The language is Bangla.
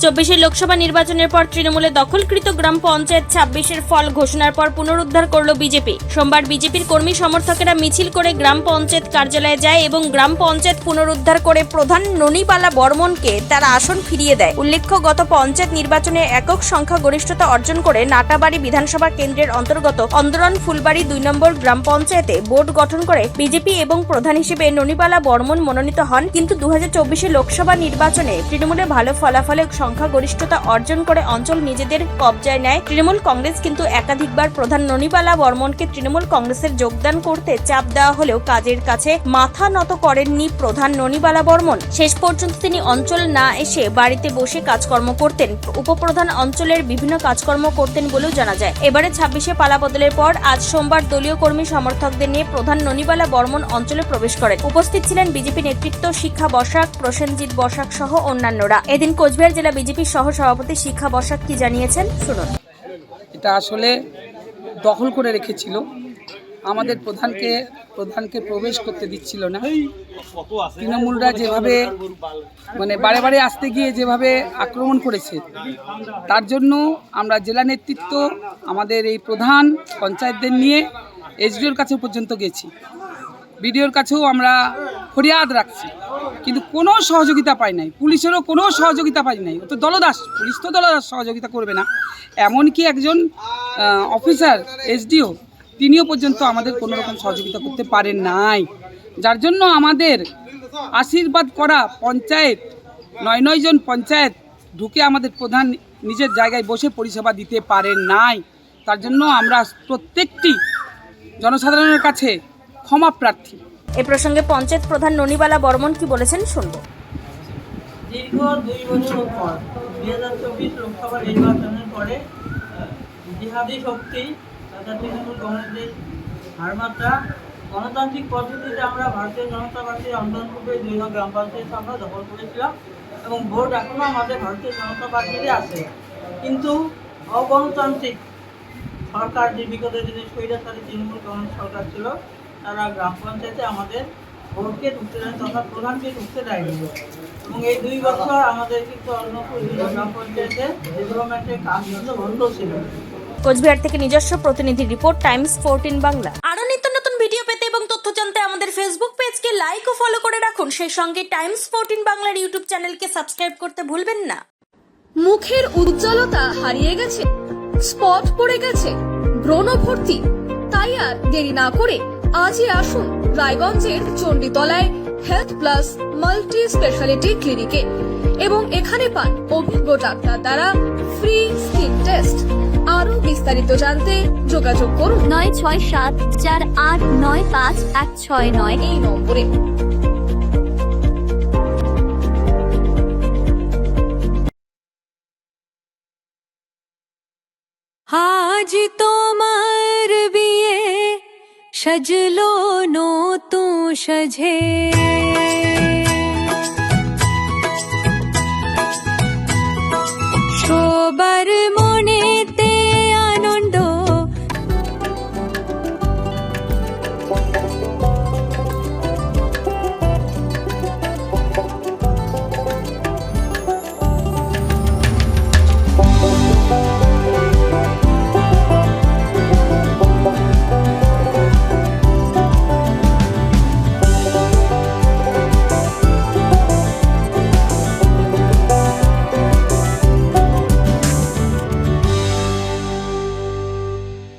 24 লোকসভা নির্বাচনের পর তৃণমূলে দখলকৃত গ্রাম পঞ্চায়েত 26-এর ফল ঘোষণার পর পুনরুদ্ধার করল বিজেপি। সোমবার বিজেপির কর্মী সমর্থকেরা মিছিল করে গ্রাম পঞ্চায়েত কার্যালয়ে যায় এবং গ্রাম পঞ্চায়েত পুনরুদ্ধার করে প্রধান ননিবালা বর্মনকে তার আসন ফিরিয়ে দেয়। উল্লেখ্য, গত পঞ্চায়েত নির্বাচনে একক সংখ্যা গরিষ্ঠতা অর্জন করে নাটাবাড়ি বিধানসভা কেন্দ্রের অন্তর্গত অন্দরন ফুলবাড়ি 2 নম্বর গ্রাম পঞ্চায়েতে বোর্ড গঠন করে বিজেপি এবং প্রধান হিসেবে ননিবালা বর্মন মনোনীত হন। কিন্তু 2024 লোকসভা নির্বাচনে তৃণমূলে ভালো ফলাফলে সংখ্যাগরিষ্ঠতা অর্জন করে অঞ্চল নিজেদের কবজায় নেয় তৃণমূল কংগ্রেস। কিন্তু একাধিকবার প্রধান ননিবালা বর্মনকে তৃণমূল কংগ্রেসের যোগদান করতে চাপ দেওয়া হলেও কাজের কাছে মাথা নত করেননি প্রধান ননিবালা বর্মন। শেষ পর্যন্ত তিনি অঞ্চল না এসে বাড়িতে বসে কাজকর্ম করতেন। উপপ্রধান অঞ্চলের বিভিন্ন কাজকর্ম করতেন বলেও জানা যায়। এবারে 26-এ পালা বদলের পর আজ সোমবার দলীয় কর্মী সমর্থকদের নিয়ে প্রধান ননিবালা বর্মন অঞ্চলে প্রবেশ করেন। উপস্থিত ছিলেন বিজেপি নেতৃত্ব, শিক্ষা বসাক, প্রসেনজিৎ বসাক সহ অন্যান্যরা। এদিন কোচবিহার জেলা বিজেপির সহ সভাপতি শিক্ষা বসাক কি জানিয়েছেন শুনুন। এটা আসলে দখল করে রেখেছিল, আমাদের প্রধানকে প্রবেশ করতে দিচ্ছিল না। তৃণমূলরা যেভাবে বারে বারে আসতে গিয়ে যেভাবে আক্রমণ করেছে, তার জন্য আমরা জেলা নেতৃত্ব আমাদের এই প্রধান পঞ্চায়েতদের নিয়ে এসডিওর কাছে পর্যন্ত গেছি, বিডিওর কাছেও আমরা ফরিয়াদ রাখছি, কিন্তু কোনো সহযোগিতা পাই নাই। পুলিশেরও কোনো সহযোগিতা পাই নাই। ও তো দলদাস, পুলিশ তো দলদাস, সহযোগিতা করবে না। এমনকি একজন অফিসার এসডিও তিনিও পর্যন্ত আমাদের কোনো রকম সহযোগিতা করতে পারেন নাই। যার জন্য আমাদের আশীর্বাদ করা পঞ্চায়েত 9 জন পঞ্চায়েত ঢুকে আমাদের প্রধান নিজের জায়গায় বসে পরিষেবা দিতে পারেন নাই। তার জন্য আমরা প্রত্যেকটি জনসাধারণের কাছে ক্ষমা প্রার্থী। এ প্রসঙ্গে পঞ্চায়েত প্রধান ননিবালা বর্মন কি বলেছেন শুনব। দীর্ঘ 2 বছর পর 2024 লোকসভা নির্বাচনের পরে জিহাদি শক্তি তথা তৃণমূল কংগ্রেসের হারমাত্রা গণতান্ত্রিক পদ্ধতিতে আমরা ভারতীয় জনতা পার্টির অন্তর্ভুক্ত 2 গ্রাম পঞ্চায়েত আমরা দখল করেছিলাম এবং ভোট এখনও আমাদের ভারতীয় জনতা পার্টিতে আছে। কিন্তু অগণতান্ত্রিক সরকার, যে বিগত দিনে স্বৈরাচারী তৃণমূল কংগ্রেস সরকার ছিল, তারা গ্রাম পঞ্চায়েতে আমাদের ভোটকে ঢুকতে দেয় তথা প্রধানকে ঢুকতে দেয়নি। এবং এই 2 বছর আমাদের কিন্তু অন্য গ্রাম পঞ্চায়েতে ডেভেলপমেন্টের কাজ কিন্তু বন্ধ ছিল। কোচবিহার থেকে নিজস্ব প্রতিনিধি রিপোর্ট, টাইমস 14 বাংলা। আরো নিত্য নতুন ভিডিও পেতে এবং তথ্য জানতে আমাদের ফেসবুক পেজকে লাইক ও ফলো করে রাখুন। সেই সঙ্গে টাইমস 14 বাংলার ইউটিউব চ্যানেলকে সাবস্ক্রাইব করতে ভুলবেন না। মুখের উজ্জ্বলতা হারিয়ে গেছে, স্পট পড়ে গেছে, ব্রণ ভর্তি, তাই আর দেরি না করে আজই আসুন রায়গঞ্জের চণ্ডীতলায় হেলথ প্লাস মাল্টি স্পেশালিটি ক্লিনিকে এবং এখানে পান অভিজ্ঞ ডাক্তার দ্বারা ফ্রি স্কিন টেস্ট। আরো বিস্তারিত জানতে যোগাযোগ করুন 9674895169 এই নম্বরে। আজ তোমার বিয়ে সাজলো নতুন সাজে।